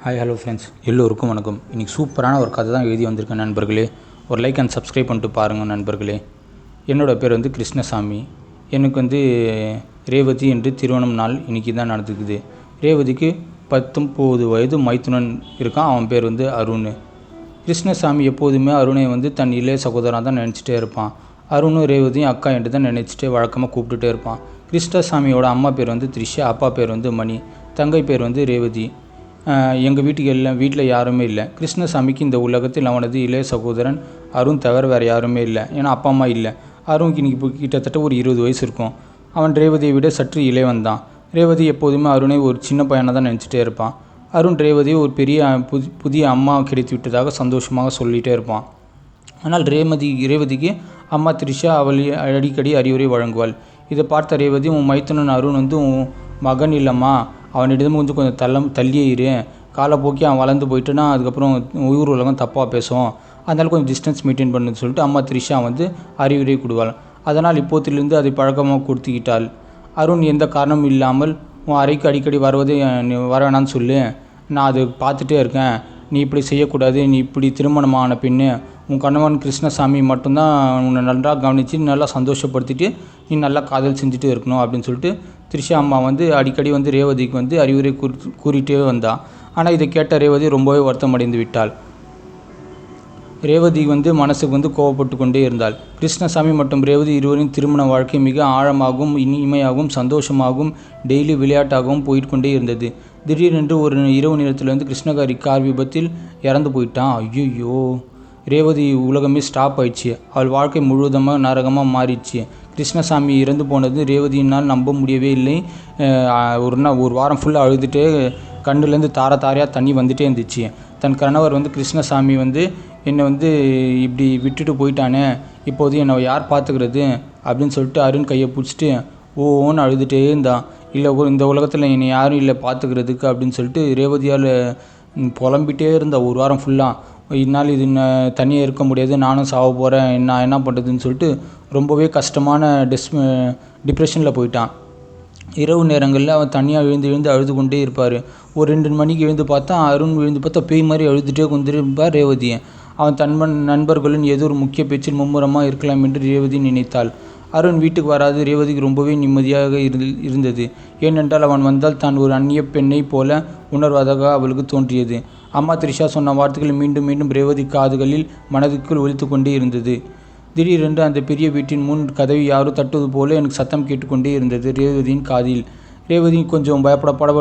Hi hello friends, எல்லோருக்கும் வணக்கம். இன்றைக்கி சூப்பரான ஒரு கதை தான் எழுதி வந்திருக்கேன் நண்பர்களே. ஒரு லைக் அண்ட் சப்ஸ்கிரைப் பண்ணிட்டு பாருங்கள் நண்பர்களே. என்னோடய பேர் கிருஷ்ணசாமி. எனக்கு ரேவதி என்று திருமணம் நாள் இன்றைக்கி தான் நடந்துக்குது. ரேவதிக்கு 19 வயது மைத்துனன் இருக்கான். அவன் பேர் அருண். கிருஷ்ணசாமி எப்போதுமே அருணை தன் இளைய சகோதரனாக தான் நினச்சிட்டே இருப்பான். அருணும் ரேவதியும் அக்கா என்று தான் நினச்சிட்டு வழக்கமாக கூப்பிட்டுட்டே இருப்பான். கிருஷ்ணசாமியோட அம்மா பேர் த்ரிஷா, அப்பா பேர் மணி, தங்கை பேர் ரேவதி. எங்கள் வீட்டில் யாருமே இல்லை. கிருஷ்ணசாமிக்கு இந்த உலகத்தில் அவனது இளைய சகோதரன் அருண் தவிர வேறு யாருமே இல்லை. ஏன்னா அப்பா அம்மா இல்லை. அருணுக்கு இன்றைக்கி இப்போ கிட்டத்தட்ட ஒரு 20 வயசு இருக்கும். அவன் ரேவதியை விட சற்று இளையவன் தான். ரேவதி எப்போதுமே அருணை ஒரு சின்ன பையனாக தான் நினச்சிட்டே இருப்பான். அருண் ரேவதியை ஒரு பெரிய புதிய அம்மா கிடைத்து விட்டதாக சந்தோஷமாக சொல்லிகிட்டே இருப்பான். ஆனால் ரேவதிக்கு அம்மா த்ரிஷா அவள் அடிக்கடி அறிவுரை வழங்குவாள். இதை பார்த்த ரேவதி, உன் மைத்துனன் அருண் உன் மகன் இல்லைம்மா, அவனிடம் கொஞ்சம் தள்ளியே இரு. காலப்போக்கி அவன் வளர்ந்து போயிட்டுனா அதுக்கப்புறம் ஊர் உலகம் தப்பாக பேசும். அதனால் கொஞ்சம் டிஸ்டன்ஸ் மெயின்டைன் பண்ணுன்னு சொல்லிட்டு அம்மா த்ரிஷா அறிவுரை கொடுவாள். அதனால் இப்போத்திலிருந்து அதை பழக்கமாக கொடுத்துக்கிட்டாள். அருண் எந்த காரணமும் இல்லாமல் உன் அறைக்கு அடிக்கடி வர வேணான்னு சொல்லு, நான் அதை பார்த்துட்டே இருக்கேன். நீ இப்படி செய்யக்கூடாது. நீ இப்படி திருமணமான பின்னு உன் கணவன் கிருஷ்ணசாமி மட்டும்தான் உன்னை நன்றாக கவனித்து நல்லா சந்தோஷப்படுத்திட்டு நீ நல்லா காதல் செஞ்சுட்டு இருக்கணும் அப்படின்னு சொல்லிட்டு த்ரிஷா அம்மா அடிக்கடி ரேவதிக்கு அறிவுரை கூறிகிட்டே வந்தாள். ஆனால் இதை கேட்ட ரேவதி ரொம்பவே வருத்தம் அடைந்து விட்டாள். ரேவதி மனசுக்கு கோவப்பட்டு கொண்டே இருந்தாள். கிருஷ்ணசாமி மற்றும் ரேவதி இருவரின் திருமண வாழ்க்கை மிக ஆழமாகவும் இனிமையாகவும் சந்தோஷமாகவும் டெய்லி விளையாட்டாகவும் போயிட்டு இருந்தது. திடீரென்று ஒரு இரவு நேரத்தில் கிருஷ்ணகாரி கார் விபத்தில் இறந்து போயிட்டான். ஐயோ! ரேவதி உலகமே ஸ்டாப் ஆயிடுச்சு. அவள் வாழ்க்கை முழுவதுமாக நரகமாக மாறிடுச்சு. கிருஷ்ணசாமி இறந்து போனது ரேவதியினால் நம்ப முடியவே இல்லை. ஒரு வாரம் ஃபுல்லாக அழுதுகிட்டே கண்ணுலேருந்து தாரையாக தண்ணி வந்துகிட்டே இருந்துச்சு. தன் கணவர் கிருஷ்ணசாமி என்னை இப்படி விட்டுட்டு போயிட்டானே, இப்போது என்னை யார் பார்த்துக்கிறது அப்படின்னு சொல்லிட்டு அருண் கையை பிடிச்சிட்டு ஓன்னு அழுதுகிட்டே இருந்தான். இல்லை, இந்த உலகத்தில் என்னை யாரும் இல்லை பார்த்துக்கிறதுக்கு அப்படின்னு சொல்லிட்டு ரேவதியால் புலம்பிகிட்டே இருந்தாள் ஒரு வாரம் ஃபுல்லாக. இதனால் இது தனியாக இருக்க முடியாது, நானும் சாவ போகிறேன், என்ன பண்ணுறதுன்னு சொல்லிட்டு ரொம்பவே கஷ்டமான டிப்ரெஷனில் போயிட்டான். இரவு நேரங்களில் அவன் தனியாக எழுந்து அழுது கொண்டே இருப்பார். ஒரு 2 மணிக்கு எழுந்து பார்த்தா அருண் எழுந்து பார்த்தா பேய் மாதிரி அழுதுகிட்டே கொண்டிருப்பார் ரேவதியை. அவன் நண்பர்களின் ஏதோ ஒரு முக்கிய பேச்சில் மும்முரமாக இருக்கலாம் என்று ரேவதி நினைத்தாள். அருண் வீட்டுக்கு வராது ரேவதிக்கு ரொம்பவே நிம்மதியாக இருந்தது. ஏனென்றால் அவன் வந்தால் தான் ஒரு அந்நிய பெண்ணை போல உணர்வதாக அவளுக்கு தோன்றியது. அம்மா த்ரிஷா சொன்ன வார்த்தைகள் மீண்டும் மீண்டும் ரேவதி காதுகளில் மனதுக்குள் ஒலித்து கொண்டே இருந்தது. திடீரென்று அந்த பெரிய வீட்டின் முன் கதவை யாரோ தட்டுவது போல எனக்கு சத்தம் கேட்டுக்கொண்டே இருந்தது ரேவதியின் காதில். ரேவதி கொஞ்சம் பயப்பட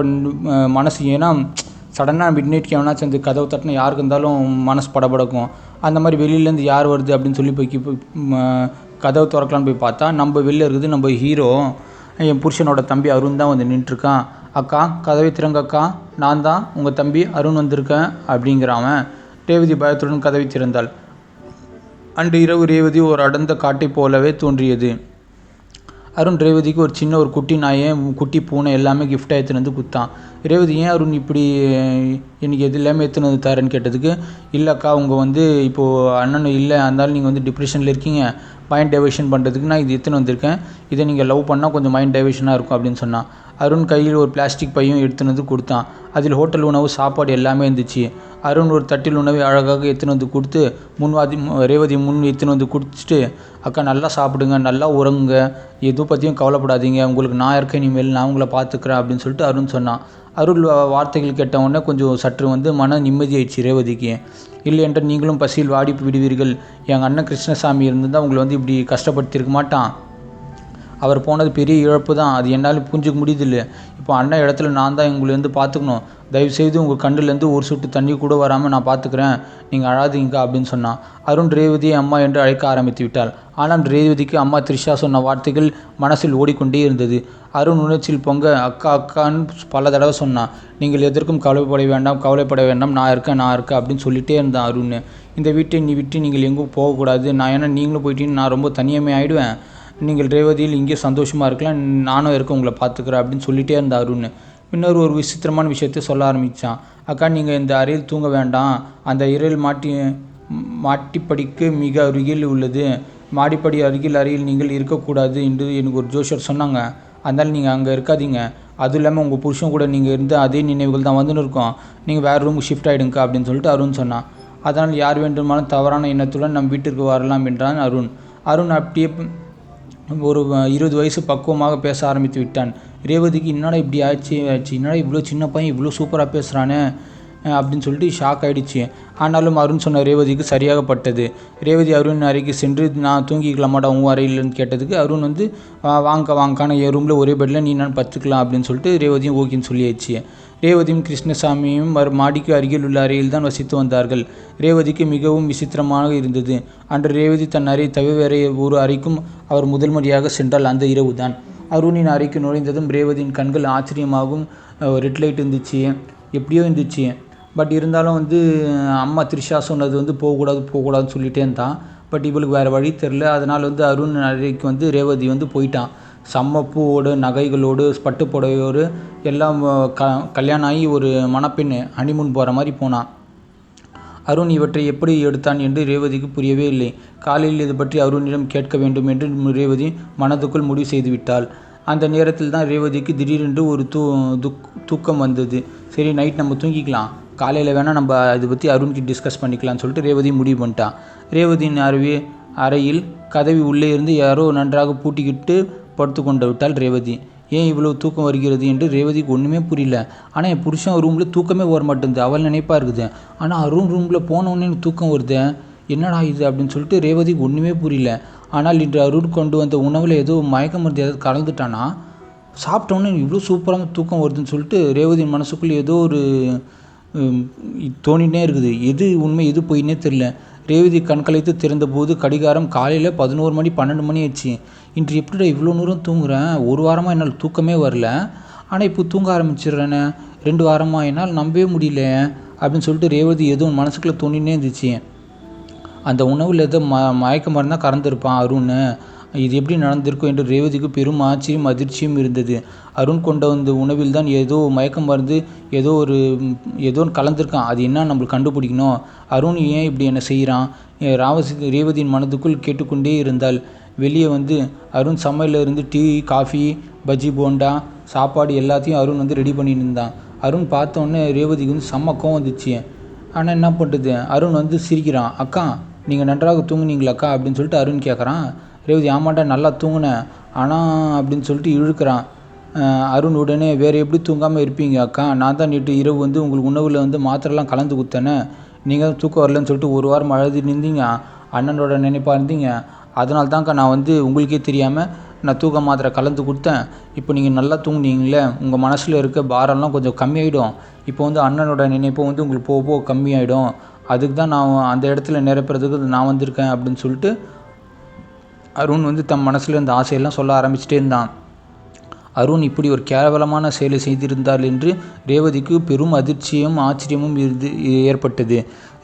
மனசு, ஏன்னா சடனாக மிட்நைட்க்கு எவனாச்சும் அந்த கதவை தட்டினா யாருக்கு இருந்தாலும் மனசு படபடக்கும். அந்த மாதிரி வெளியிலேருந்து யார் வருது அப்படின்னு சொல்லி போய் கதவை திறக்கலான்னு போய் பார்த்தா நம்ம வெளில இருக்குது நம்ம ஹீரோ, என் புருஷனோட தம்பி அருண் தான் நின்றுட்டுருக்கான். அக்கா கதவை திறங்கக்கா, நான் தான் உங்கள் தம்பி அருண் வந்திருக்கேன் அப்படிங்கிறான். ரேவதி பயத்துடன் கதவை திறந்தாள். அன்று இரவு ரேவதி ஒரு அடர்ந்த காட்டை போலவே தோன்றியது. அருண் ரேவதிக்கு ஒரு சின்ன குட்டி நாயை, குட்டி பூனை எல்லாமே கிஃப்டாக எடுத்துன்னு குத்தான். ரேவதி, ஏன் அருண் இப்படி எனக்கு எது எல்லாமே எடுத்துன்னு தரேன்னு கேட்டதுக்கு, இல்லைக்கா உங்கள் இப்போது அண்ணன் இல்லை, அதனால நீங்கள் டிப்ரெஷனில் இருக்கீங்க, மைண்ட் டைவர்ஷன் பண்ணுறதுக்கு நான் இது எடுத்துன்னு வந்திருக்கேன். இதை நீங்கள் லவ் பண்ணால் கொஞ்சம் மைண்ட் டைவர்ஷனாக இருக்கும் அப்படின்னு சொன்னான். அருண் கையில் ஒரு பிளாஸ்டிக் பையும் எடுத்துன்னு கொடுத்தான். அதில் ஹோட்டல் உணவு சாப்பாடு எல்லாமே இருந்துச்சு. அருண் ஒரு தட்டில் உணவை அழகாக எடுத்துன்னு கொடுத்து ரேவதி எடுத்துன்னு குடிச்சிட்டு, அக்கா நல்லா சாப்பிடுங்க, நல்லா உறங்குங்க, எதுவும் பற்றியும் கவலைப்படாதீங்க, உங்களுக்கு நான் இருக்கேன், இனிமேல் நான் உங்களை பார்த்துக்கிறேன் அப்படின்னு சொல்லிட்டு அருண் சொன்னான். அருள் வார்த்தைகள் கேட்டவுடனே கொஞ்சம் சற்று மன நிம்மதியாயிடுச்சு ரேவதிக்கு. இல்லை என்றால் நீங்களும் பசியில் வாடி விடுவீர்கள். எங்கள் அண்ணன் கிருஷ்ணசாமி இருந்தால் உங்களை இப்படி கஷ்டப்படுத்தியிருக்க மாட்டான். அவர் போனது பெரிய இழப்பு தான், அது என்னால் புரிஞ்சுக்க முடியுதில்லை. இப்போ அண்ணன் இடத்துல நான் தான் உங்களை பார்த்துக்கணும். தயவுசெய்து உங்கள் கண்ணுலேருந்து ஒரு சொட்டு தண்ணி கூட வராமல் நான் பார்த்துக்கிறேன், நீங்கள் அழாதீங்க அப்படின்னு சொன்னான். அருண் ரேவதியை அம்மா என்று அழைக்க ஆரம்பித்து விட்டாள். ஆனால் ரேவதிக்கு அம்மா த்ரிஷா சொன்ன வார்த்தைகள் மனசில் ஓடிக்கொண்டே இருந்தது. அருண் உணர்ச்சியில் பொங்க அக்கா அக்கான்னு பல தடவை சொன்னான். நீங்கள் எதற்கும் கவலைப்பட வேண்டாம், நான் இருக்கேன் அப்படின்னு சொல்லிகிட்டே இருந்தான் அருண். இந்த வீட்டை விட்டு நீங்கள் எங்கும் போகக்கூடாது, நான் ஏன்னா நீங்களும் போயிட்டீங்கன்னு நான் ரொம்ப தனியாமே ஆகிடுவேன். நீங்கள் ரேவதியில் இங்கே சந்தோஷமாக இருக்கலாம், நானும் இருக்க உங்களை பார்த்துக்கிறேன் அப்படின்னு சொல்லிகிட்டே இருந்த அருண். பின்னர் ஒரு விசித்திரமான விஷயத்தை சொல்ல ஆரம்பித்தான். அக்கா, நீங்கள் இந்த அறையில் தூங்க வேண்டாம், அந்த அறையில் மாட்டிப்படிக்கு மிக அருகில் உள்ளது. மாடிப்படி அருகில் அறையில் நீங்கள் இருக்கக்கூடாது என்று எனக்கு ஒரு ஜோஷர் சொன்னாங்க. அதனால் நீங்கள் அங்கே இருக்காதீங்க. அதுவும் இல்லாமல் உங்கள் புருஷன் கூட நீங்கள் இருந்த அதே நினைவுகள் தான் வந்துன்னு இருக்கோம். நீங்கள் வேறு ரூமுக்கு ஷிஃப்ட் ஆகிடுங்க அப்படின்னு சொல்லிட்டு அருண் சொன்னான். அதனால் யார் வேண்டுமானாலும் தவறான எண்ணத்துடன் நம் வீட்டிற்கு வரலாம் என்றான் அருண். அருண் அப்படியே ஒரு 20 வயசு பக்குவமாக பேச ஆரம்பித்து விட்டான். ரேவதிக்கு என்னடா இப்படி ஆச்சு, என்னடா இவ்வளோ சின்ன பையன் இவ்வளோ சூப்பராக பேசுகிறானே அப்படின்னு சொல்லிட்டு ஷாக் ஆகிடுச்சு. ஆனாலும் அருண் சொன்ன ரேவதிக்கு சரியாகப்பட்டது. ரேவதி அருண் அறைக்கு சென்று நான் தூங்கிக்கலாமாடா உன் அறையில்னு கேட்டதுக்கு அருண் வந்து வாங்கான என் ரூமில் ஒரே பெட்டில் நீ நான் பத்துக்கலாம் அப்படின்னு சொல்லிட்டு ரேவதியும் ஓகேன்னு சொல்லியாச்சு. ரேவதியும் கிருஷ்ணசாமியும் மாடிக்கு அருகில் உள்ள அறையில் தான் வசித்து வந்தார்கள். ரேவதிக்கு மிகவும் விசித்திரமாக இருந்தது. அன்று ரேவதி தன் அறை தவிர வேறு ஒரு அறைக்கும் அவர் முதல் முறையாக சென்றால் அந்த இரவு தான். அருணின் அறைக்கு நுழைந்ததும் ரேவதியின் கண்கள் ஆச்சரியமாகவும் ரெட் லைட் இருந்துச்சு, எப்படியோ இருந்துச்சு. பட் இருந்தாலும் வந்து அம்மா த்ரிஷா சொன்னது வந்து போகக்கூடாதுன்னு சொல்லிகிட்டே இருந்தான். பட் இவளுக்கு வேறு வழி தெரில. அதனால் வந்து அருண் அறைக்கு வந்து ரேவதி வந்து போயிட்டான். செம்ம பூவோடு நகைகளோடு பட்டு புடவையோடு எல்லாம் கல்யாணம் ஆகி ஒரு மணப்பெண் ஹனிமூன் போகிற மாதிரி போனான். அருண் இவற்றை எப்படி எடுத்தான் என்று ரேவதிக்கு புரியவே இல்லை. காலையில் இது பற்றி அருணிடம் கேட்க வேண்டும் என்று ரேவதி மனதுக்குள் முடிவு செய்துவிட்டாள். அந்த நேரத்தில் தான் ரேவதிக்கு திடீரென்று ஒரு தூக்கம் வந்தது. சரி நைட் நம்ம தூங்கிக்கலாம், காலையில் வேணால் நம்ம இதை பற்றி அருண்கிட்ட டிஸ்கஸ் பண்ணிக்கலாம்னு சொல்லிட்டு ரேவதி முடிவு பண்ணிட்டான். ரேவதியின் அறையில் கதவி உள்ளே இருந்து யாரோ நன்றாக பூட்டிக்கிட்டு படுத்து கொண்டு விட்டாள் ரேவதி. ஏன் இவ்வளோ தூக்கம் வருகிறது என்று ரேவதிக்கு ஒன்றுமே புரியல. ஆனால் என் புருஷன் ரூமில் தூக்கமே வர மாட்டேங்குது, அவள் நினைப்பாக இருக்குது. ஆனால் அருண் ரூமில் போனோடனே எனக்கு தூக்கம் வருது, என்னடா இது அப்படின்னு சொல்லிட்டு ரேவதிக்கு ஒன்றுமே புரியல. ஆனால் இன்று அருண் கொண்டு வந்த உணவில் ஏதோ மயக்க மருந்து ஏதாவது கலந்துட்டானா, சாப்பிட்டோன்னே இவ்வளோ சூப்பராக தூக்கம் வருதுன்னு சொல்லிட்டு ரேவதியின் மனசுக்குள்ளே ஏதோ ஒரு தோணிகிட்டே இருக்குது. எது உண்மை எது பொய்னே தெரில. ரேவதி கண்களைத்து திறந்தபோது கடிகாரம் காலையில் 11 மணி 12 மணி ஆச்சு. இன்று எப்படிடா இவ்வளோ நேரம் தூங்குறேன், ஒரு வாரமாக என்னால் தூக்கமே வரல, ஆனால் இப்போ தூங்க ஆரம்பிச்சிடுறேன்னு 2 வாரமாக என்னால் நம்பவே முடியல அப்படின்னு சொல்லிட்டு ரேவதி எதுவும் மனசுக்குள்ளே தோணினே இருந்துச்சு. அந்த உணவில் ஏதோ மயக்க மருந்தான் கறந்துருப்பான் அருண், இது எப்படி நடந்திருக்கும் என்று ரேவதிக்கு பெரும் ஆச்சரியம் அதிர்ச்சியும் இருந்தது. அருண் கொண்டு வந்த உணவில் தான் ஏதோ மயக்க மருந்து ஏதோ கலந்துருக்கான், அது என்ன நம்மளுக்கு கண்டுபிடிக்கணும். அருண் ஏன் இப்படி என்ன செய்கிறான், ரேவதியின் மனதுக்குள் கேட்டுக்கொண்டே இருந்தாள். வெளியே வந்து அருண் சமையலில் இருந்து டீ காஃபி பஜ்ஜி போண்டா சாப்பாடு எல்லாத்தையும் அருண் வந்து ரெடி பண்ணிட்டு இருந்தான். அருண் பார்த்தோன்னே ரேவதிக்கு வந்து செம்ம கோவம் வந்துச்சு. ஆனால் என்ன பண்ணுறது, அருண் வந்து சிரிக்கிறான். அக்கா நீங்கள் நன்றாக தூங்குனீங்களாக்கா அப்படின்னு சொல்லிட்டு அருண் கேட்குறான். ரேவதி ஆமாண்டா நல்லா தூங்குனேன் ஆனால் அப்படின்னு சொல்லிட்டு இழுக்கிறான். அருண் உடனே வேறு எப்படி தூங்காமல் இருப்பீங்க அக்கா, நான் தான் நேற்று இரவு வந்து உங்களுக்கு உணவில் வந்து மாத்திரைலாம் கலந்து கொடுத்தேனே, நீங்கள் தான் தூக்கம் வரலன்னு சொல்லிட்டு ஒரு வாரம் அழுது நின்றீங்க, அண்ணனோட நினைப்பாக இருந்தீங்க, அதனால தான்க்கா நான் வந்து உங்களுக்கே தெரியாமல் நான் தூக்க மாத்திரை கலந்து கொடுத்தேன். இப்போ நீங்கள் நல்லா தூங்குனீங்களே, உங்கள் மனசில் இருக்க பாரம்லாம் கொஞ்சம் கம்மியாயிடும். இப்போ வந்து அண்ணனோட நினைப்போ வந்து உங்களுக்கு போக போக கம்மியாயிடும், அதுக்கு தான் நான் அந்த இடத்துல நிரப்புறதுக்கு நான் வந்திருக்கேன் அப்படின்னு சொல்லிட்டு அருண் வந்து தன் மனசில் இந்த ஆசையெல்லாம் சொல்ல ஆரம்பிச்சிட்டே இருந்தான். அருண் இப்படி ஒரு கேவலமான செயலை செய்திருந்தாள் என்று ரேவதிக்கு பெரும் அதிர்ச்சியும் ஆச்சரியமும் ஏற்பட்டது.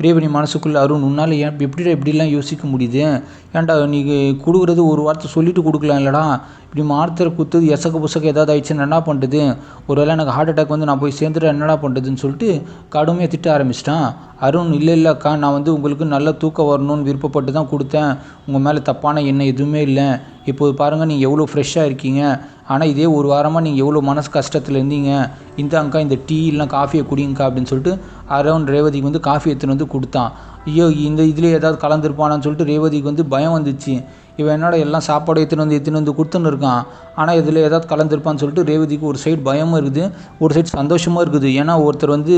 ரேவதி மனசுக்குள்ளே அருண் உன்னால் எப்படிலாம் யோசிக்க முடியுது, ஏன்டா நீங்கள் கொடுக்குறது ஒரு வார்த்தை சொல்லிவிட்டு கொடுக்கலாம் இல்லைடா, இப்படி மாத்திரை குத்துது புசக்க ஏதாவது ஆயிடுச்சுன்னு என்ன பண்ணுறது, ஒருவேளை எனக்கு ஹார்ட் அட்டாக் வந்து நான் போய் சேர்ந்துட்டு என்னடா பண்ணுறதுன்னு சொல்லிட்டு கடுமையாக திட்ட ஆரம்பிச்சிட்டான். அருண் இல்லை அக்கா, நான் வந்து உங்களுக்கு நல்ல தூக்கம் வரணும்னு விருப்பப்பட்டு தான் கொடுத்தேன், உங்கள் மேலே தப்பான எண்ணம் எதுவுமே இல்லை. இப்போது பாருங்கள் நீங்கள் எவ்வளோ ஃப்ரெஷ்ஷாக இருக்கீங்க, ஆனால் இதே ஒரு வாரமாக நீங்கள் எவ்வளோ மனசு கஷ்டத்தில் இருந்தீங்க, இந்தாங்க்கா இந்த டீ இல்லைனா காஃபியை குடிங்கக்கா அப்படின்னு சொல்லிட்டு அருண் ரேவதிக்கு வந்து காஃபி எடுத்துன்னு வந்து கொடுத்தான். ஐயோ இந்த இதில் ஏதாவது கலந்துருப்பானான்னு சொல்லிட்டு ரேவதிக்கு வந்து பயம் வந்துச்சு. இவன் என்னோட எல்லாம் சாப்பாடு எடுத்துன்னு வந்து கொடுத்துன்னு இருக்கான், ஆனால் இதில் ஏதாவது கலந்துருப்பான்னு சொல்லிட்டு ரேவதிக்கு ஒரு சைடு பயமும் இருக்குது, ஒரு சைடு சந்தோஷமாக இருக்குது. ஏன்னா ஒருத்தர் வந்து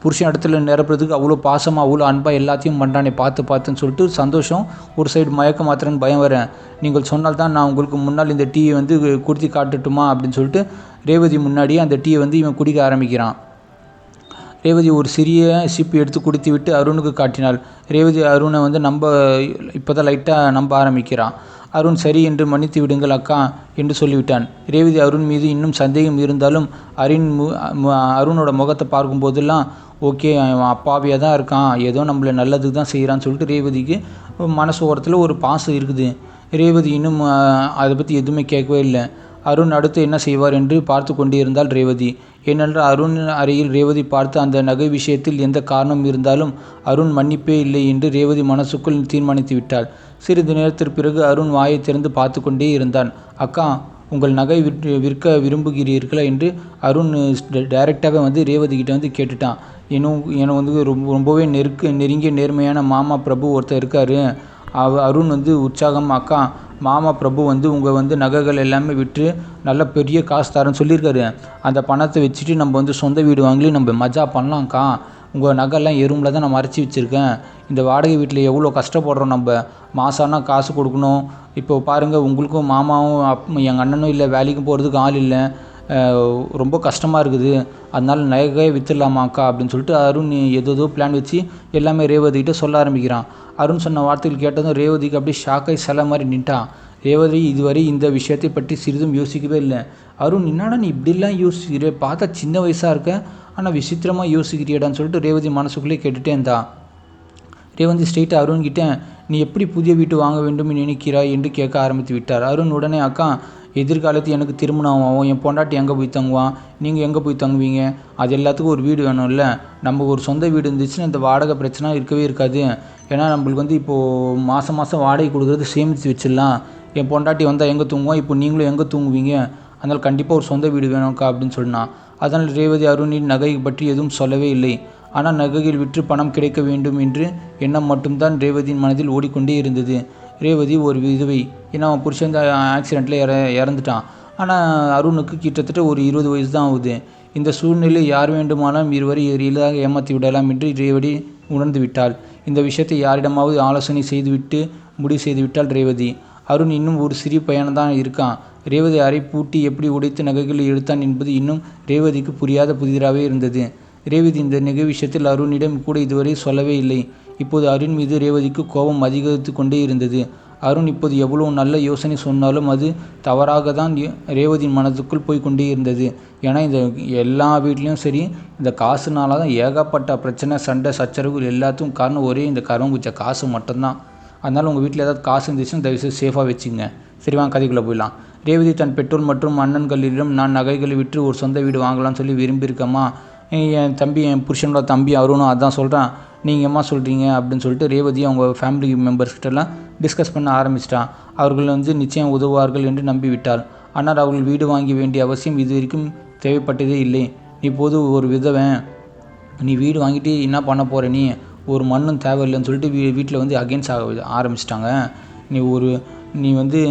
புருஷன் இடத்துல நிரப்புறதுக்கு அவ்வளோ பாசமாக அவ்வளோ அன்பாக எல்லாத்தையும் பண்ணுறானே பார்த்துன்னு சொல்லிட்டு சந்தோஷம், ஒரு சைடு மயக்க மாத்திரன்னு பயம் வரேன். நீங்கள் சொன்னால் தான் நான் உங்களுக்கு முன்னால் இந்த டீயை வந்து குடித்து காட்டட்டுமா அப்படின்னு சொல்லிட்டு ரேவதி முன்னாடியே அந்த டீயை வந்து இவன் குடிக்க ஆரம்பிக்கிறான். ரேவதி ஒரு சிறிய சிப்பு எடுத்து குடித்து விட்டு அருணுக்கு காட்டினாள். ரேவதி அருணை வந்து இப்போ தான் லைட்டாக நம்ப ஆரம்பிக்கிறான். அருண் சரி என்று மன்னித்து விடுங்கள் அக்கா என்று சொல்லிவிட்டான். ரேவதி அருண் மீது இன்னும் சந்தேகம் இருந்தாலும் அருணோட முகத்தை பார்க்கும்போதெல்லாம் ஓகே அவன் அப்பாவியாக தான் இருக்கான், ஏதோ நம்மளை நல்லதுக்கு தான் செய்கிறான்னு சொல்லிட்டு ரேவதிக்கு மனசு ஓரத்தில் ஒரு பாசம் இருக்குது. ரேவதி இன்னும் அதை பற்றி எதுவுமே கேட்கவே இல்லை. அருண் அடுத்து என்ன செய்வார் என்று பார்த்து கொண்டே இருந்தாள் ரேவதி. ஏனென்றால் அருண் அறையில் ரேவதி பார்த்து அந்த நகை விஷயத்தில் எந்த காரணம் இருந்தாலும் அருண் மன்னிப்பே இல்லை என்று ரேவதி மனசுக்குள் தீர்மானித்து விட்டாள். சிறிது நேரத்திற்கு பிறகு அருண் வாயை திறந்து பார்த்து கொண்டே இருந்தான். அக்கா உங்கள் நகை விற்க விரும்புகிறீர்களா என்று அருண் டைரெக்டாகவே வந்து ரேவதி கிட்ட வந்து கேட்டுட்டான். எனக்கு வந்து ரொம்பவே நெருங்கிய நேர்மையான மாமா பிரபு ஒருத்தர் இருக்கார். அருண் வந்து உற்சாகம், அக்கா மாமா பிரபு வந்து உங்கள் வந்து நகைகள் எல்லாமே விற்று நல்ல பெரிய காசு தரேன்னு சொல்லியிருக்காரு. அந்த பணத்தை வச்சுட்டு நம்ம வந்து சொந்த வீடு வாங்கி நம்ம மஜா பண்ணலாம்க்கா. உங்கள் நகைலாம் எறும்பில் தான் நான் மறைச்சி வச்சுருக்கேன். இந்த வாடகை வீட்டில் எவ்வளோ கஷ்டப்படுறோம், நம்ம மாதம்னா காசு கொடுக்கணும். இப்போ பாருங்கள், உங்களுக்கும் மாமாவும் எங்கள் அண்ணனும் இல்லை, வேலைக்கும் போகிறதுக்கு ஆள் இல்லை, ரொம்ப கஷ்டமாக இருக்குது. அதனால நகையை விற்றுலாமாக்கா அப்படின்னு சொல்லிட்டு அருண் ஏதோ பிளான் வச்சு எல்லாமே ரேவதிக்கிட்ட சொல்ல ஆரம்பிக்கிறான். அருண் சொன்ன வார்த்தைகள் கேட்டதும் ரேவதிக்கு அப்படியே ஷாக்காகி சில மாதிரி நின்ட்டான். ரேவதி இதுவரை இந்த விஷயத்தை பற்றி சிறிதும் யோசிக்கவே இல்லை. அருண், என்னடா நீ இப்படிலாம் யோசிக்கிற, பார்த்தா சின்ன வயசாக இருக்க, ஆனால் விசித்திரமாக யோசிக்கிறியடான்னு சொல்லிட்டு ரேவதி மனசுக்குள்ளே கேட்டுகிட்டே இருந்தா. ரேவதி ஸ்ட்ரெயிட்டாக அருண்கிட்ட, நீ எப்படி புதிய வீட்டு வாங்க வேண்டும் நினைக்கிறாய் என்று கேட்க ஆரம்பித்து விட்டார். அருண் உடனே, அக்கா எதிர்காலத்தில் எனக்கு திருமணம் ஆகும், என் பொண்டாட்டி எங்கே போய் தங்குவான், நீங்கள் எங்கே போய் தங்குவீங்க, அது எல்லாத்துக்கும் ஒரு வீடு வேணும்ல. நம்ம ஒரு சொந்த வீடு இருந்துச்சுன்னா இந்த வாடகை பிரச்சனை இருக்கவே இருக்காது. ஏன்னா நம்மளுக்கு வந்து இப்போது மாதம் வாடகை கொடுக்குறது சேமித்து வச்சிடலாம். என் பொண்டாட்டி வந்தால் எங்கே தூங்குவோம், இப்போ நீங்களும் எங்கே தூங்குவீங்க, அதனால் கண்டிப்பாக ஒரு சொந்த வீடு வேணும்க்கா அப்படின்னு சொன்னான். அதனால் ரேவதி அருணின் நகை பற்றி எதுவும் சொல்லவே இல்லை. ஆனால் நகைகள் விற்று பணம் கிடைக்க வேண்டும் என்று எண்ணம் மட்டும்தான் ரேவதியின் மனதில் ஓடிக்கொண்டே இருந்தது. ரேவதி ஒரு விதவை, ஏன்னா அவன் புருஷன் ஆக்சிடெண்ட்டில் இறந்துட்டான். ஆனால் அருணுக்கு கிட்டத்தட்ட ஒரு 20 வயசு தான் ஆகுது. இந்த சூழ்நிலை யார் வேண்டுமானாலும் இருவரை எளிதாக ஏமாற்றி விடலாம் என்று ரேவதி உணர்ந்து விட்டாள். இந்த விஷயத்தை யாரிடமாவது ஆலோசனை செய்துவிட்டு முடிவு செய்து விட்டாள் ரேவதி. அருண் இன்னும் ஒரு சிறிய பையன்தான் இருக்கான். ரேவதி அறை பூட்டி எப்படி உடைத்து நகைகளை எடுத்தான் என்பது இன்னும் ரேவதிக்கு புரியாத புதிராகவே இருந்தது. ரேவதி இந்த நகை விஷயத்தில் அருணிடம் கூட இதுவரை சொல்லவே இல்லை. இப்போது அருண் மீது ரேவதிக்கு கோபம் அதிகரித்து கொண்டே இருந்தது. அருண் இப்போது எவ்வளோ நல்ல யோசனை சொன்னாலும் அது தவறாக தான் ரேவதியின் மனதுக்குள் போய்கொண்டே இருந்தது. ஏன்னா இந்த எல்லா வீட்லேயும் சரி, இந்த காசுனால தான் ஏகப்பட்ட பிரச்சனை, சண்டை, சச்சரவுகள் எல்லாத்துக்கும் காரணம் ஒரே இந்த கரும்புச்ச காசு மட்டும்தான். அதனால் உங்கள் வீட்டில் ஏதாவது காசு இருந்துச்சுன்னா தயவுசெய்து சேஃபாக வச்சுங்க. சரி வாங்க கதைக்குள்ளே போயிடலாம். ரேவதி தன் பெற்றோர் மற்றும் அண்ணன்களிடம் நான் நகைகளை விற்று ஒரு சொந்த வீடு வாங்கலாம்னு சொல்லி விரும்பியிருக்கம்மா. என் புருஷனோட தம்பி அருணும் அதான் சொல்கிறான், நீங்கள் எம்மா சொல்கிறீங்க அப்படின்னு சொல்லிட்டு ரேவதி அவங்க ஃபேமிலி மெம்பர்ஸ்கிட்டலாம் டிஸ்கஸ் பண்ண ஆரம்பிச்சிட்டான். அவர்கள் வந்து நிச்சயம் உதவுவார்கள் என்று நம்பிவிட்டாள். ஆனால் அவர்கள் வீடு வாங்க வேண்டிய அவசியம் இது வரைக்கும் தேவைப்பட்டதே இல்லை. நீ இப்போது ஒரு விதவன், நீ வீடு வாங்கிட்டு என்ன பண்ண போகிற, நீ ஒரு மண்ணும் தேவையில்லைன்னு சொல்லிட்டு வீட்டில் வந்து அகெயின்ஸ்ட் ஆரம்பிச்சிட்டாங்க. நீ வந்து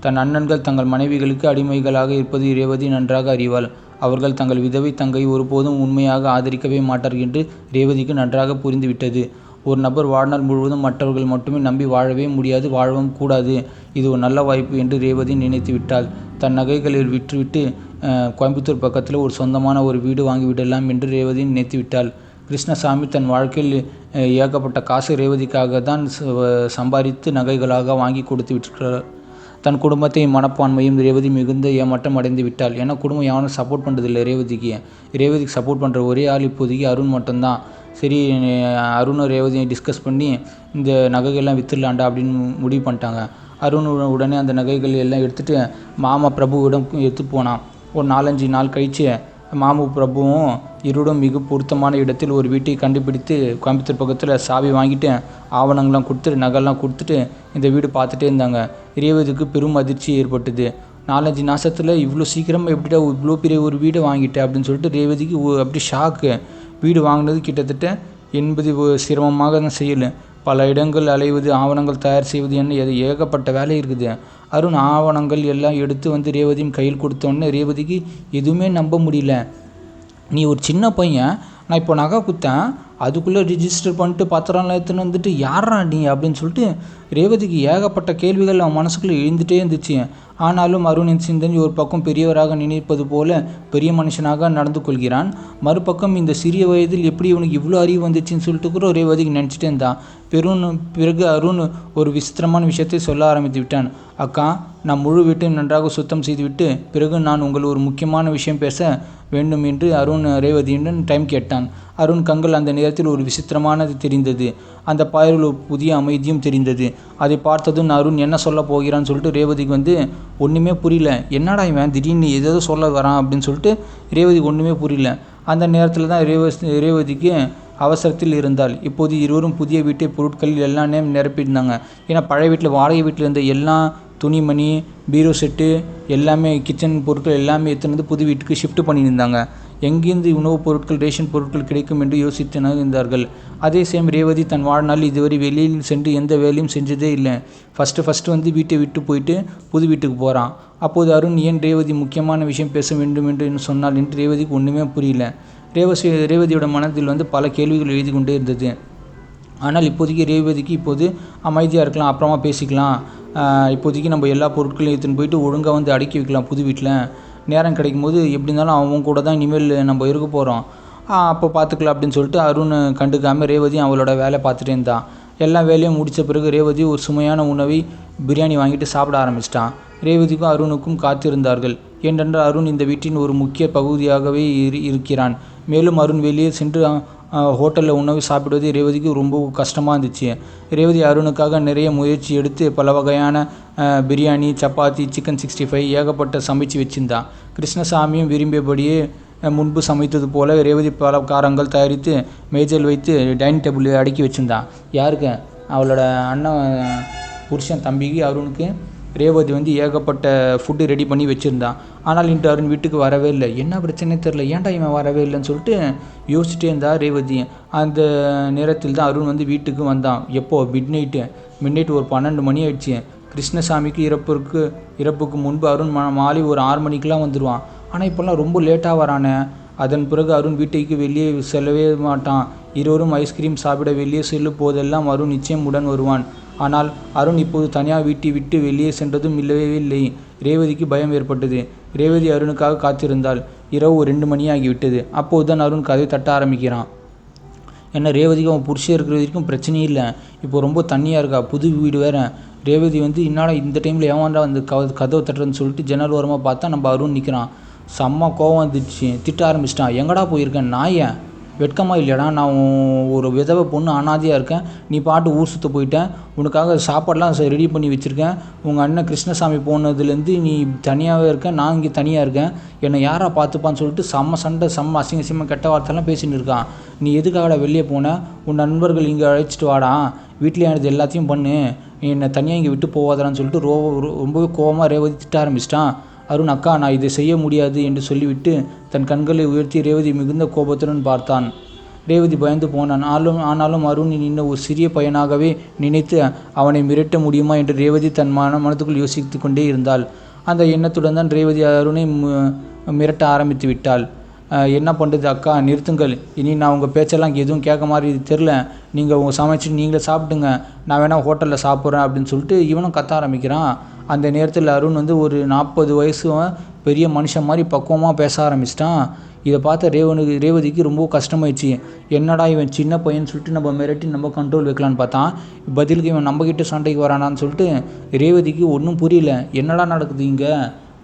தன் அண்ணன்கள் தங்கள் மனைவிகளுக்கு அடிமைகளாக இருப்பது ரேவதி நன்றாக அறிவாள். அவர்கள் தங்கள் விதவை தங்கை ஒருபோதும் உண்மையாக ஆதரிக்கவே மாட்டார்கள் என்று ரேவதிக்கு நன்றாக புரிந்துவிட்டது. ஒரு நபர் வாழ்நாள் முழுவதும் மற்றவர்கள் மட்டுமே நம்பி வாழவே முடியாது, வாழவும் கூடாது. இது ஒரு நல்ல வாய்ப்பு என்று ரேவதி நினைத்து விட்டாள். தன் நகைகளை விற்றுவிட்டு கோயம்புத்தூர் பக்கத்தில் ஒரு சொந்தமான ஒரு வீடு வாங்கிவிடலாம் என்று ரேவதி நினைத்து விட்டாள். கிருஷ்ணசாமி தன் வாழ்க்கையில் ஏகப்பட்ட காசு ரேவதிக்காக தான் சம்பாதித்து நகைகளாக வாங்கி கொடுத்து விட்டார். தன் குடும்பத்தை மனப்பான்மையும் ரேவதி மிகுந்த ஏமாற்றம் அடைந்து விட்டாள். ஏன்னா குடும்பம் யாரும் சப்போர்ட் பண்ணுறதில்லை ரேவதிக்கு. ரேவதிக்கு சப்போர்ட் பண்ணுற ஒரே ஆள் இப்போதைக்கு அருண் மட்டும்தான். சரி, அருணும் ரேவதியை டிஸ்கஸ் பண்ணி இந்த நகைகள்லாம் விற்றுலாண்டா அப்படின்னு முடிவு பண்ணிட்டாங்க. அருண் உடனே அந்த நகைகள் எல்லாம் எடுத்துகிட்டு மாமா பிரபுவிடம் எடுத்து போனான். ஒரு 4-5 நாள் கழித்து மாமு பிரபுவும் இருவரும் மிக பொருத்தமான இடத்தில் ஒரு வீட்டை கண்டுபிடித்து கோயம்புத்தூர் பக்கத்தில் சாவி வாங்கிட்டு ஆவணங்கள்லாம் கொடுத்துட்டு நகைலாம் கொடுத்துட்டு இந்த வீடு பார்த்துட்டே இருந்தாங்க. ரேவதிக்கு பெரும் அதிர்ச்சி ஏற்பட்டது. 4-5 மாதத்தில் இவ்வளோ சீக்கிரமாக எப்படிடா இவ்வளோ பெரிய ஒரு வீடை வாங்கிட்டேன் அப்படின்னு சொல்லிட்டு ரேவதிக்கு அப்படி ஷாக்கு. வீடு வாங்கினது கிட்டத்தட்ட 80 சிரமமாக தான் செய்யலை. பல இடங்கள் அலைவது, ஆவணங்கள் தயார் செய்வது என்ன ஏகப்பட்ட வேலை இருக்குது. அருண் ஆவணங்கள் எல்லாம் எடுத்து வந்து ரேவதியும் கையில் கொடுத்தோன்னே ரேவதிக்கு எதுவுமே நம்ப முடியல. நீ ஒரு சின்ன பையன், நான் இப்போ நகை குத்தேன், அதுக்குள்ளே ரிஜிஸ்டர் பண்ணிட்டு பத்திரம்லாம் எடுத்துன்னு வந்துட்டு யாரா நீ அப்படின்னு சொல்லிட்டு ரேவதிக்கு ஏகப்பட்ட கேள்விகள் அவன் மனசுக்குள்ளே எழுந்துகிட்டே இருந்துச்சு. ஆனாலும் அருணின் சிந்தனை ஒரு பக்கம் பெரியவராக நினைப்பது போல பெரிய மனுஷனாக நடந்து கொள்கிறான், மறுபக்கம் இந்த சிறிய வயதில் எப்படி இவனுக்கு இவ்வளோ அறிவு வந்துச்சுன்னு சொல்லிட்டு கூட ரேவதிக்கு நினச்சிட்டே இருந்தான். பிறகு அருண் ஒரு விசித்திரமான விஷயத்தை சொல்ல ஆரம்பித்து விட்டான். அக்கா, நான் முழு வீட்டையும் நன்றாக சுத்தம் செய்துவிட்டு பிறகு நான் உங்கள் ஒரு முக்கியமான விஷயம் பேச வேண்டும் என்று அருண் ரேவதியுடன் டைம் கேட்டான். அருண் கண்கள் அந்த நேரத்தில் ஒரு விசித்திரமானது தெரிந்தது. அந்த பார்வையில் ஒரு புதிய அமைதியும் தெரிந்தது. அதை பார்த்ததும் அருண் என்ன சொல்ல போகிறான்னு சொல்லிட்டு ரேவதிக்கு வந்து ஒன்றுமே புரியல. என்னடா இவன் திடீர்னு ஏதோ சொல்ல வரான் அப்படின்னு சொல்லிட்டு ரேவதிக்கு ஒன்றுமே புரியல. அந்த நேரத்தில் தான் ரேவதிக்கு அவசரத்தில் இருந்தால். இப்போது இருவரும் புதிய வீட்டை பொருட்களில் எல்லாமே நிரப்பியிருந்தாங்க. ஏன்னா பழைய வீட்டில் வாடகை வீட்டில் இருந்த எல்லா துணிமணி, பீரோ செட்டு எல்லாமே, கிச்சன் பொருட்கள் எல்லாமே எடுத்துன்னு வந்து புது வீட்டுக்கு ஷிஃப்ட் பண்ணியிருந்தாங்க. எங்கேருந்து உணவுப் பொருட்கள், ரேஷன் பொருட்கள் கிடைக்கும் என்று யோசித்திருந்தார்கள். அதே சேம் ரேவதி தன் வாழ்நாள் இதுவரை வெளியில் சென்று எந்த வேலையும் செஞ்சதே இல்லை. ஃபஸ்ட்டு வந்து வீட்டை விட்டு போயிட்டு புது வீட்டுக்கு போகிறான். அப்போது அருண் ஏன் ரேவதி முக்கியமான விஷயம் பேச வேண்டும் என்று சொன்னாள் என்று ரேவதிக்கு ஒன்றுமே புரியல. ரேவதியோட மனதில் வந்து பல கேள்விகள் எழுதி கொண்டே இருந்தது. ஆனால் ரேவதிக்கு இப்போது அமைதியாக இருக்கலாம், அப்புறமா பேசிக்கலாம், இப்போதைக்கு நம்ம எல்லா பொருட்களையும் எடுத்துன்னு போயிட்டு ஒழுங்காக வந்து அடுக்கி வைக்கலாம் புது வீட்டில். நேரம் கிடைக்கும் போது எப்படி இருந்தாலும் அவங்க கூட தான் இனிமேல் நம்ம இருக்க போகிறோம், அப்போ பார்த்துக்கலாம் அப்படின்னு சொல்லிட்டு அருண் கண்டுக்காமல் ரேவதி அவளோட வேலை பார்த்துட்டே இருந்தான். எல்லா வேலையும் முடித்த பிறகு ரேவதி ஒரு சுமையான உணவை பிரியாணி வாங்கிட்டு சாப்பிட ஆரம்பிச்சிட்டான். ரேவதிக்கும் அருணுக்கும் காத்திருந்தார்கள். ஏனென்றால் அருண் இந்த வீட்டின் ஒரு முக்கிய பகுதியாகவே இருக்கிறான். மேலும் அருண் வெளியே சென்று ஹோட்டலில் உணவு சாப்பிடுவது ரேவதிக்கு ரொம்ப கஷ்டமாக இருந்துச்சு. ரேவதி அருணுக்காக நிறைய முயற்சி எடுத்து பல வகையான பிரியாணி, சப்பாத்தி, சிக்கன் 65 ஏகப்பட்ட சமைச்சு வச்சுருந்தான். கிருஷ்ணசாமியும் விரும்பியபடியே முன்பு சமைத்தது போல ரேவதி பல காரங்கள் தயாரித்து மேஜையில் வைத்து டைனிங் டேபிளில் அடுக்கி வச்சுருந்தான். யாருக்கு? அவளோட அண்ணன் புருஷன் தம்பிக்கு அருணுக்கு ரேவதி வந்து ஏகப்பட்ட ஃபுட்டு ரெடி பண்ணி வச்சுருந்தான். ஆனால் இன்று அருண் வீட்டுக்கு வரவே இல்லை. என்ன பிரச்சனை தெரில, ஏன்டா இவன் வரவே இல்லைன்னு சொல்லிட்டு யோசிச்சுட்டே இருந்தா ரேவதி. அந்த நேரத்தில் தான் அருண் வந்து வீட்டுக்கு வந்தான். எப்போ? மிட் நைட் ஒரு 12 மணி ஆயிடுச்சு. கிருஷ்ணசாமிக்கு இறப்புக்கு முன்பு அருண் மாலை ஒரு 6 மணிக்கெலாம் வந்துடுவான். ஆனால் இப்போல்லாம் ரொம்ப லேட்டாக வரானே. அதன் பிறகு அருண் வீட்டுக்கு வெளியே செல்லவே மாட்டான். இருவரும் ஐஸ்கிரீம் சாப்பிட வெளியே செல்லும் போதெல்லாம் அருண் நிச்சயம் உடன் வருவான். ஆனால் அருண் இப்போது தனியாக வீட்டை விட்டு வெளியே சென்றதும் இல்லவே இல்லை. ரேவதிக்கு பயம் ஏற்பட்டது. ரேவதி அருணுக்காக காத்திருந்தாள். இரவு 2 மணியாகிவிட்டது. அப்போதுதான் அருண் கதவை தட்ட ஆரம்பிக்கிறான். ஏன்னா ரேவதிக்கு அவன் புருஷன் இருக்கிற வரைக்கும் பிரச்சனையும் இல்லை, இப்போ ரொம்ப தண்ணியாக இருக்கா, புது வீடு வேறு. ரேவதி வந்து இன்னாடா இந்த டைமில் ஏமாண்டா வந்து கதவை தட்டுறதுன்னு சொல்லிட்டு ஜன்னல் ஓரமாக பார்த்தா நம்ம அருண் நிற்கிறான். செம்ம கோவம் வந்துடுச்சு. திட்ட ஆரம்பிச்சிட்டான். எங்கடா போயிருக்கேன் நாயை, வெட்கமாக இல்லையாடா, நான் ஒரு விதவை பொண்ணு அனாதையாக இருக்கேன், நீ பாட்டு ஊர் சுற்ற போயிட்டேன், உனக்காக சாப்பாடெலாம் ரெடி பண்ணி வச்சுருக்கேன், உங்கள் அண்ணன் கிருஷ்ணசாமி போனதுலேருந்து நீ தனியாகவே இருக்கேன், நான் இங்கே தனியாக இருக்கேன், என்னை யாரா பார்த்துப்பான்னு சொல்லிட்டு செம்ம சண்டை, செம்ம அசிங்கமாக கெட்ட வார்த்தைலாம் பேசின்னு இருக்கான். நீ எதுக்காகடா வெளியே போனேன், உன் நண்பர்கள் இங்கே அழைச்சிட்டு வாடா, வீட்டிலே எனக்கு எல்லாத்தையும் பண்ணு, என்னை தனியாக இங்கே விட்டு போவாதான்னு சொல்லிட்டு ரொம்பவே கோவமாக ரேவதி திட்ட ஆரம்பிச்சிட்டான். அருண், அக்கா நான் இதை செய்ய முடியாது என்று சொல்லிவிட்டு தன் கண்களை உயர்த்தி ரேவதி மிகுந்த கோபத்துடன் பார்த்தான். ரேவதி பயந்து போனான். ஆனாலும் அருண் இன்னும் ஒரு சிறிய பையனாகவே நினைத்து அவனை மிரட்ட முடியுமா என்று ரேவதி தன் மனத்துக்குள் யோசித்து கொண்டே இருந்தாள். அந்த எண்ணத்துடன் தான் ரேவதி அருணை மிரட்ட ஆரம்பித்து விட்டாள். என்ன பண்ணுறது அக்கா, நிறுத்துங்கள், இனி நான் உங்கள் பேச்செல்லாம் எதுவும் கேட்க மாதிரி தெரில, நீங்கள் உங்கள் சமைச்சிட்டு நீங்களே சாப்பிட்டுங்க, நான் வேணால் ஹோட்டலில் சாப்பிட்றேன் அப்படின்னு சொல்லிட்டு இவனும் கத்த ஆரம்பிக்கிறான். அந்த நேரத்தில் அருண் வந்து ஒரு 40 வயசு பெரிய மனுஷன் மாதிரி பக்குவமாக பேச ஆரம்பிச்சிட்டான். இதை பார்த்த ரேவதிக்கு ரொம்ப கஷ்டமாயிடுச்சு. என்னடா இவன் சின்ன பையன் சொல்லிட்டு நம்ம மிரட்டி நம்ம கண்ட்ரோல் வைக்கலான்னு பார்த்தான், பதிலுக்கு இவன் நம்மக்கிட்ட சண்டைக்கு வரானான்னு சொல்லிட்டு ரேவதிக்கு ஒன்றும் புரியல. என்னடா நடக்குது இங்கே,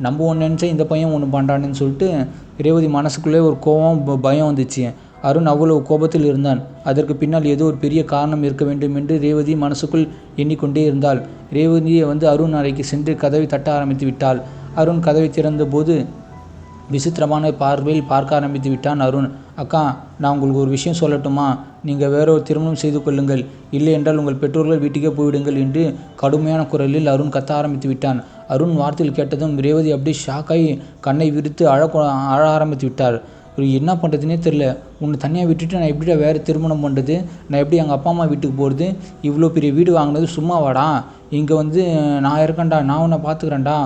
நம்ம ஒன்று நினச்சா இந்த பையன் ஒன்று பண்ணுறான்னு சொல்லிட்டு ரேவதி மனசுக்குள்ளே ஒரு கோபம், பயம் வந்துச்சு. அருண் அவ்வளவு கோபத்தில் இருந்தான். அதற்கு பின்னால் ஏதோ ஒரு பெரிய காரணம் இருக்க வேண்டும் என்று ரேவதி மனசுக்குள் எண்ணிக்கொண்டே இருந்தாள். ரேவதியை வந்து அருண் அறைக்கு சென்று கதவை தட்ட ஆரம்பித்து விட்டாள். அருண் கதவை திறந்தபோது விசித்திரமான பார்வையில் பார்க்க ஆரம்பித்து விட்டான் அருண். அக்கா, நான் உங்களுக்கு ஒரு விஷயம் சொல்லட்டுமா, நீங்கள் வேற ஒரு திருமணம் செய்து கொள்ளுங்கள், இல்லை என்றால் உங்கள் பெற்றோர்கள் வீட்டுக்கே போய்விடுங்கள் என்று கடுமையான குரலில் அருண் கத்த ஆரம்பித்து விட்டான். அருண் வார்த்தையில் கேட்டதும் ரேவதி அப்படியே ஷாக்காகி கண்ணை விரித்து அழ ஆரம்பித்து விட்டார். என்ன பண்ணுறதுனே தெரில, உன்னை தனியாக விட்டுட்டு நான் எப்படிடா வேறு திருமணம் பண்ணுறது, நான் எப்படி எங்கள் அப்பா அம்மா வீட்டுக்கு போகிறது, இவ்வளோ பெரிய வீடு வாங்கினது சும்மாவாடா, இங்கே வந்து நான் இருக்கேன்டா, நான் உன்னை பார்த்துக்கிறேன்டா,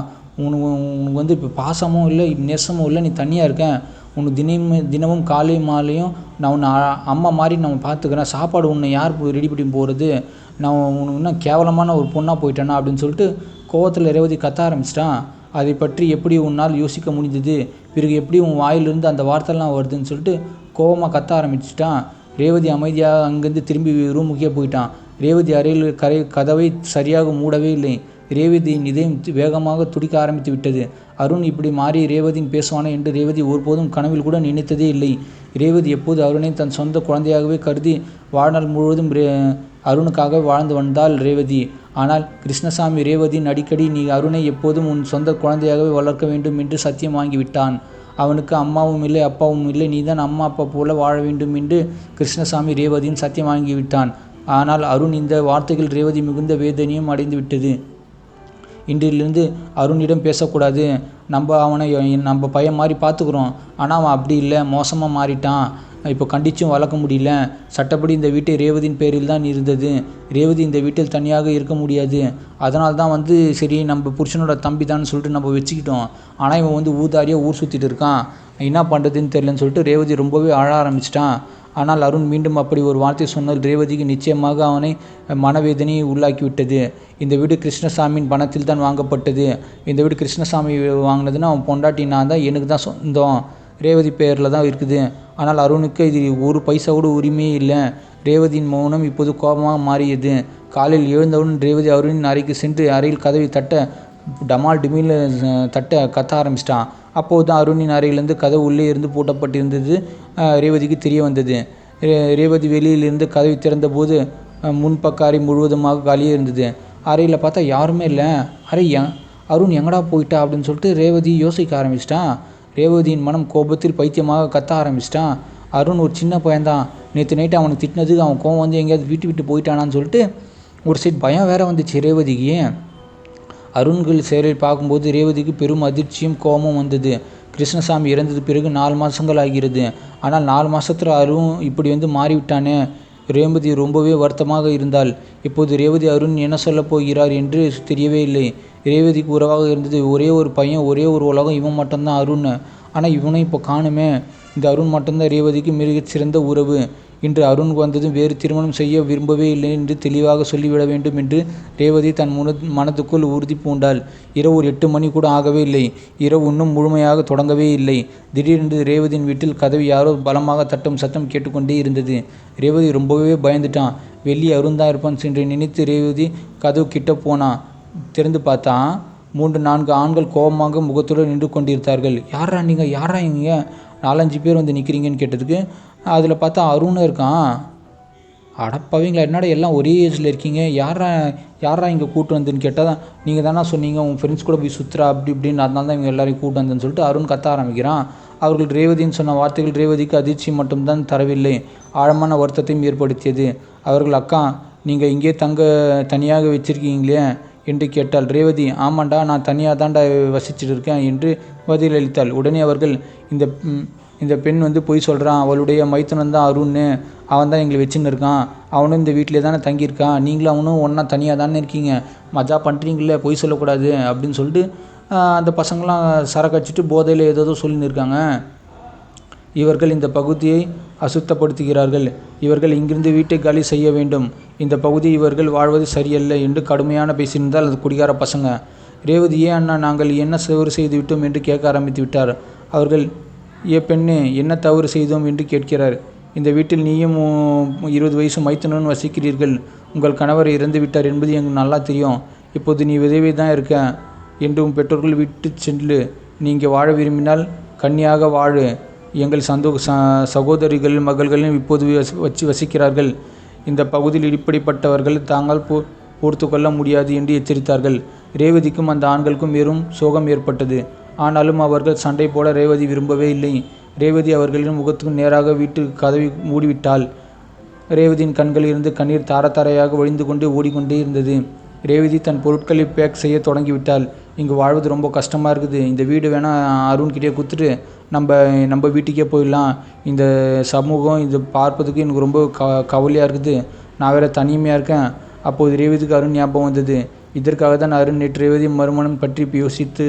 உனக்கு வந்து இப்போ பாசமும் இல்லை நேசமும் இல்லை, நீ தனியாக இருக்கேன், உனக்கு தினமும் காலை மாலையும் நான் உன்னை அம்மா மாதிரி நம்ம பார்த்துக்கிறேன், சாப்பாடு உன்னை யார் ரெடி பண்ணி போகிறது, நான் உனக்கு இன்னும் கேவலமான ஒரு பொண்ணாக போயிட்டேனா அப்படின்னு சொல்லிட்டு கோவத்தில் ரேவதி கத்த ஆரம்பிச்சிட்டான். அதை பற்றி எப்படி உன்னால் யோசிக்க முடிஞ்சது, பிறகு எப்படி உன் வாயிலிருந்து அந்த வார்த்தைலாம் வருதுன்னு சொல்லிட்டு கோவமாக கத்த ஆரம்பிச்சிட்டான். ரேவதி அமைதியாக அங்கேருந்து திரும்பி ரூமுக்கே போயிட்டான். ரேவதி அறையில் கதவை சரியாக மூடவே இல்லை. ரேவதியின் இதயம் வேகமாக துடிக்க ஆரம்பித்து விட்டது. அருண் இப்படி மாறி ரேவதியின் பேசுவானே என்று ரேவதி ஒருபோதும் கனவில் கூட நினைத்ததே இல்லை. ரேவதி எப்போது அருணை தன் சொந்த குழந்தையாகவே கருதி வாழ்நாள் முழுவதும் அருணுக்காக வாழ்ந்து வந்தாள் ரேவதி. ஆனால் கிருஷ்ணசாமி ரேவதியின் அடிக்கடி நீ அருணை எப்போதும் உன் சொந்த குழந்தையாகவே வளர்க்க வேண்டும் என்று சத்தியம் வாங்கிவிட்டான். அவனுக்கு அம்மாவும் இல்லை அப்பாவும் இல்லை, நீதான் அம்மா அப்பா போல வாழ வேண்டும் என்று கிருஷ்ணசாமி ரேவதியின் சத்தியம் வாங்கிவிட்டான். ஆனால் அருண் இந்த வார்த்தைகள் ரேவதி மிகுந்த வேதனையும் அடைந்து விட்டது. இன்றிலிருந்து அருணிடம் பேசக்கூடாது. அவனை நம்ம பையன் மாதிரி பார்த்துக்குறோம். ஆனால் அவன் அப்படி இல்லை, மோசமாக மாறிட்டான். இப்போ கண்டிச்சும் வளர்க்க முடியல. சட்டப்படி இந்த வீட்டை ரேவதியின் பேரில் தான் இருந்தது. ரேவதி இந்த வீட்டில் தனியாக இருக்க முடியாது. அதனால தான் சரி நம்ம புருஷனோட தம்பி தான் சொல்லிட்டு நம்ம வச்சுக்கிட்டோம். ஆனால் இவன் ஊதாரியாக ஊர் சுற்றிட்டு இருக்கான். என்ன பண்ணுறதுன்னு தெரியலன்னு சொல்லிட்டு ரேவதி ரொம்பவே அழ ஆரம்பிச்சிட்டான். ஆனால் அருண் மீண்டும் அப்படி ஒரு வார்த்தை சொன்னால் ரேவதிக்கு நிச்சயமாக அவனை மனவேதனையை உள்ளாக்கிவிட்டது. இந்த வீடு கிருஷ்ணசாமியின் பணத்தில் தான் வாங்கப்பட்டது. இந்த வீடு கிருஷ்ணசாமி வாங்கினதுன்னா அவன் பொண்டாட்டி நான் தான், எனக்கு தான் சொந்தம். ரேவதி பேரில் தான் இருக்குது. ஆனால் அருணுக்கு இது ஒரு பைசாவோட உரிமையே இல்லை. ரேவதியின் மௌனம் இப்போது கோபமாக மாறியது. காலையில் எழுந்தவுடன் ரேவதி அருணின் அறைக்கு சென்று அறையில் கதவை தட்ட டமால் டிமில் தட்ட கத்த ஆரம்பிச்சிட்டான். அப்போது தான் அருணின் அறையிலிருந்து கதவு உள்ளே இருந்து பூட்டப்பட்டிருந்தது ரேவதிக்கு தெரிய வந்தது. ரேவதி வெளியிலிருந்து கதவை திறந்தபோது முன்பக்க அறை முழுவதுமாக காலியே இருந்தது. அறையில் பார்த்தா யாருமே இல்லை. அருண் எங்கடா போயிட்டா அப்படின்னு சொல்லிட்டு ரேவதி யோசிக்க ஆரம்பிச்சிட்டான். ரேவதியின் மனம் கோபத்தில் பைத்தியமாக கத்த ஆரம்பிச்சிட்டான். அருண் ஒரு சின்ன பையன்தான். நேற்று நைட்டு அவனுக்கு திட்டினதுக்கு அவன் கோவம் எங்கேயாவது விட்டு போயிட்டானான்னு சொல்லிட்டு ஒரு சைட் பயம் வேற வந்துச்சு ரேவதிக்கு. அருண்கள் செயலில் பார்க்கும்போது ரேவதிக்கு பெரும் அதிர்ச்சியும் கோபமும் வந்தது. கிருஷ்ணசாமி இறந்தது பிறகு 4 மாதங்கள் ஆகிறது. ஆனால் 4 மாதத்தில் அருண் இப்படி மாறிவிட்டானே. ரேவதி ரொம்பவே வருத்தமாக இருந்தாள். இப்போது ரேவதி அருண் என்ன சொல்லப் போகிறார் என்று தெரியவே இல்லை. ரேவதிக்கு உறவாக இருந்தது ஒரே ஒரு பையன், ஒரே ஒரு உலகம், இவன் மட்டும்தான் அருண். ஆனால் இவனை இப்போ காணுமே. இந்த அருண் மட்டும்தான் ரேவதிக்கு மிகச் சிறந்த உறவு. இன்று அருண் வந்ததும் வேறு திருமணம் செய்ய விரும்பவே இல்லை என்று தெளிவாக சொல்லிவிட வேண்டும் என்று ரேவதி தன் மனதுக்குள் உறுதி பூண்டாள். இரவு ஒரு 8 மணி கூட ஆகவே இல்லை. இரவு இன்னும் முழுமையாக தொடங்கவே இல்லை. திடீரென்று ரேவதியின் வீட்டில் கதவை யாரோ பலமாக தட்டும் சத்தம் கேட்டுக்கொண்டே இருந்தது. ரேவதி ரொம்பவே பயந்துட்டான். வெளியே அருண் தான் இருப்பான் என்று நினைத்து ரேவதி கதவு கிட்ட போனான். திறந்து பார்த்தா 3-4 ஆண்கள் கோபமாக முகத்துடன் நின்று கொண்டிருந்தார்கள். யாரா நீங்கள், யாரா இங்க 4-5 பேர் நிற்கிறீங்கன்னு கேட்டதுக்கு அதில் பார்த்தா அருணும் இருக்கான். அடப்பாவீங்களா, என்னடா எல்லாம் ஒரே ஏஜில் இருக்கீங்க, யாரா இங்கே கூட்டு வந்துன்னு கேட்டால் நீங்கள் தானே சொன்னீங்க உங்கள் ஃப்ரெண்ட்ஸ் கூட போய் சுற்றுறா அப்படி இப்படின்னு, அதனால தான் இவங்க எல்லாரையும் கூட்டு வந்தேன்னு சொல்லிட்டு அருண் கத்த ஆரம்பிக்கிறான். அவர்கள் ரேவதின்னு சொன்ன வார்த்தைகள் ரேவதிக்கு அதிர்ச்சி மட்டும்தான் தரவில்லை, ஆழமான வருத்தத்தையும் ஏற்படுத்தியது. அவர்கள் அக்கா நீங்கள் இங்கே தனியாக வச்சுருக்கீங்களே என்று கேட்டாள். ரேவதி ஆமாண்டா, நான் தனியாக தாண்டா வசிச்சுட்டு இருக்கேன் என்று பதிலளித்தாள். உடனே அவர்கள் இந்த பெண் பொய் சொல்கிறான், அவளுடைய மைத்துனன் தான் அருண், அவன் தான் எங்களை வச்சுன்னு இருக்கான், அவனும் இந்த வீட்டிலே தானே தங்கியிருக்கான், நீங்களும் அவனும் ஒன்றா தனியாக தானே இருக்கீங்க, மஜா பண்ணுறீங்களே, பொய் சொல்லக்கூடாது அப்படின்னு சொல்லிட்டு அந்த பசங்களாம் சரக்கு அடிச்சிட்டு போதையில் ஏதோ சொல்லின்னு இருக்காங்க. இவர்கள் இந்த பகுதியை அசுத்தப்படுத்துகிறார்கள். இவர்கள் இங்கிருந்து வீட்டை காலி செய்ய வேண்டும். இந்த பகுதி இவர்கள் வாழ்வது சரியல்ல என்று கடுமையான பேசியிருந்தால் அது குடிகார பசங்க. ரேவதி அண்ணா நாங்கள் என்ன தவறு செய்து விட்டோம் என்று கேட்க ஆரம்பித்து விட்டார். அவர்கள் பெண்ணே என்ன தவறு செய்தோம் என்று கேட்கிறார். இந்த வீட்டில் நீயும் 20 வயசு மைத்துனன் வசிக்கிறீர்கள். உங்கள் கணவர் இறந்து விட்டார் என்பது எங்களுக்கு நல்லா தெரியும். இப்போது நீ விதவை தான் இருக்க என்று உன் பெற்றோர்கள் விட்டு சென்று நீ இங்கே வாழ விரும்பினால் கன்னியாக வாழு. எங்கள் சகோதரிகள் மகள்களும் இப்போது வசிக்கிறார்கள். இந்த பகுதியில் இப்படிப்பட்டவர்கள் தாங்கள் பொறுத்து கொள்ள முடியாது என்று எச்சரித்தார்கள். ரேவதிக்கும் அந்த ஆண்களுக்கும் வெறும் சோகம் ஏற்பட்டது. ஆனாலும் அவர்கள் சண்டை போட ரேவதி விரும்பவே இல்லை. ரேவதி அவர்களின் முகத்துக்கு நேராக வீட்டு கதவை மூடிவிட்டாள். ரேவதியின் கண்களில் இருந்து கண்ணீர் தாரத்தாரையாக வழிந்து கொண்டு ஓடிக்கொண்டே இருந்தது. ரேவதி தன் பொருட்களை பேக் செய்ய தொடங்கிவிட்டாள். இங்கு வாழ்வது ரொம்ப கஷ்டமாக இருக்குது. இந்த வீடு வேணால் அருண்கிட்டே கொடுத்துட்டு நம்ம வீட்டுக்கே போயிடலாம். இந்த சமூகம் இது பார்ப்பதுக்கு எனக்கு ரொம்ப கவலையாக இருக்குது. நான் வேறு தனிமையாக இருக்கேன். அப்போது ரேவதிக்கு அருண் ஞாபகம் வந்தது. இதற்காக தான் அருண் நேற்று ரேவதி மறுமணம் பற்றி யோசித்து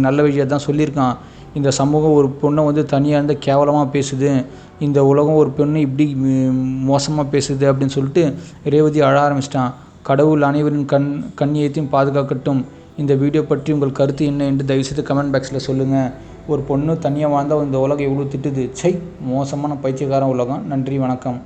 நல்ல விஷயம் தான் சொல்லியிருக்கான். இந்த சமூகம் ஒரு பொண்ணை தனியாக இருந்தால் கேவலமாக பேசுது, இந்த உலகம் ஒரு பெண்ணை இப்படி மோசமாக பேசுது அப்படின்னு சொல்லிட்டு ரேவதி அழ ஆரம்பிச்சிட்டான். கடவுள் அனைவரின் கண்ணியத்தையும் பாதுகாக்கட்டும். இந்த வீடியோ பற்றி உங்கள் கருத்து என்ன என்று தயவுசெய்து கமெண்ட் பாக்ஸில் சொல்லுங்கள். ஒரு பொண்ணு தனியாக வாழ்ந்தால் இந்த உலகம் எவ்வளோ திட்டுது. மோசமான பைத்தியக்கார உலகம். நன்றி, வணக்கம்.